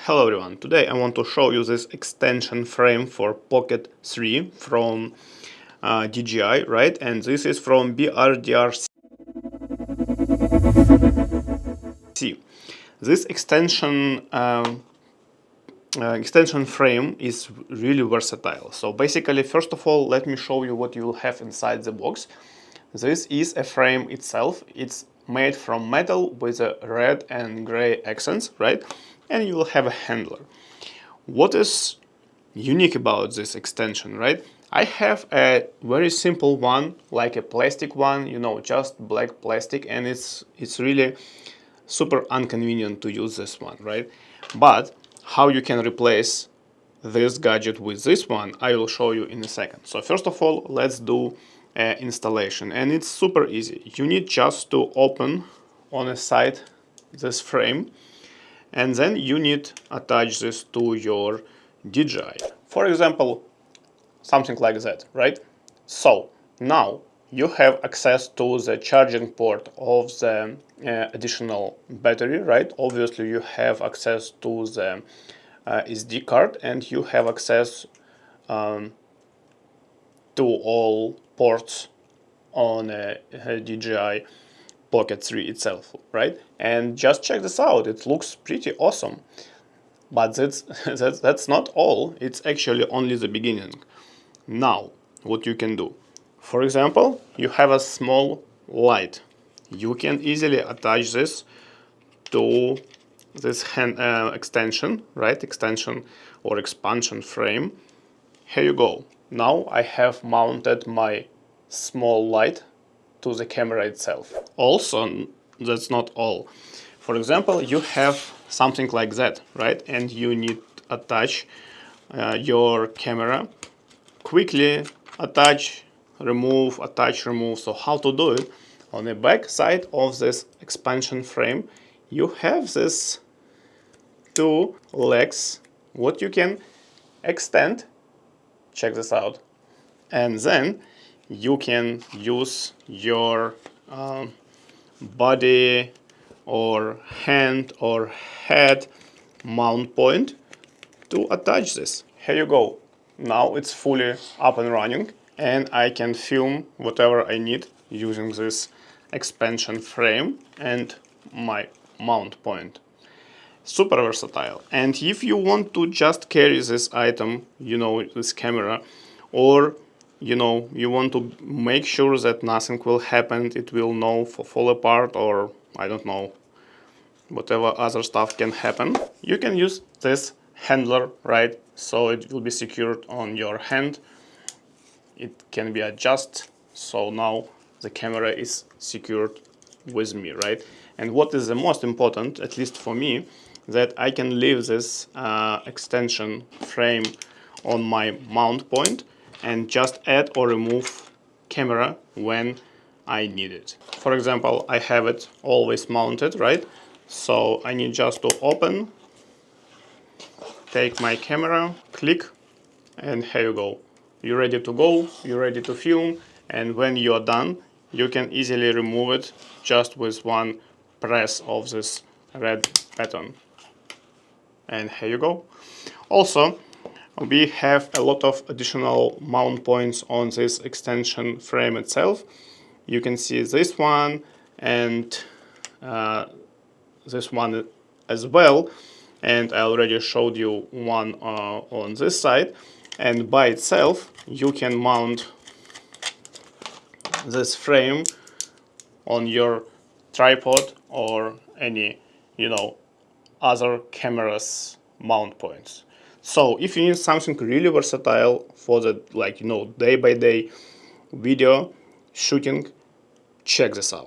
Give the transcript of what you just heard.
Hello everyone, today I want to show you this extension frame for Pocket 3 from DJI, right? And this is from BRDRC. This extension frame is really versatile. So basically, first of all, let me show you what you will have inside the box. This is a frame itself. It's made from metal with a red and gray accents, right? And you will have a handler. What is unique about this extension, right? I have a very simple one, like a plastic one, you know, just black plastic, and it's really super inconvenient to use this one, right? But how you can replace this gadget with this one, I will show you in a second. So first of all, let's do installation, and it's super easy. You need just to open on a side this frame, and then you need attach this to your DJI. For example, something like that, right? So now you have access to the charging port of the additional battery, right? Obviously you have access to the SD card, and you have access to all ports on a DJI Pocket 3 itself, right? And just check this out, it looks pretty awesome. But that's not all, it's actually only the beginning. Now, what you can do. For example, you have a small light. You can easily attach this to this extension, right? Extension or expansion frame. Here you go. Now I have mounted my small light to the camera itself. Also, that's not all. For example, you have something like that, right? And you need to attach your camera. Quickly attach, remove, attach, remove. So how to do it? On the back side of this expansion frame, you have this two legs, what you can extend. Check this out. And then you can use your body or hand or head mount point to attach this. Here you go. Now it's fully up and running, and I can film whatever I need using this expansion frame and my mount point. Super versatile. And if you want to just carry this item, you know, this camera, or you know, you want to make sure that nothing will happen, it will not fall apart, or I don't know, whatever other stuff can happen, you can use this handler, right? So it will be secured on your hand. It can be adjusted, so now the camera is secured with me, right? And what is the most important, at least for me, that I can leave this extension frame on my mount point and just add or remove camera when I need it. For example, I have it always mounted, right? So I need just to open, take my camera, click, and here you go. You're ready to go, you're ready to film, and when you're done, you can easily remove it just with one press of this red button. And here you go. Also, we have a lot of additional mount points on this extension frame itself. You can see this one and this one as well. And I already showed you one on this side. And by itself, you can mount this frame on your tripod or any, you know, other cameras mount points. So if you need something really versatile for the, like, you know, day-by-day video shooting, check this out.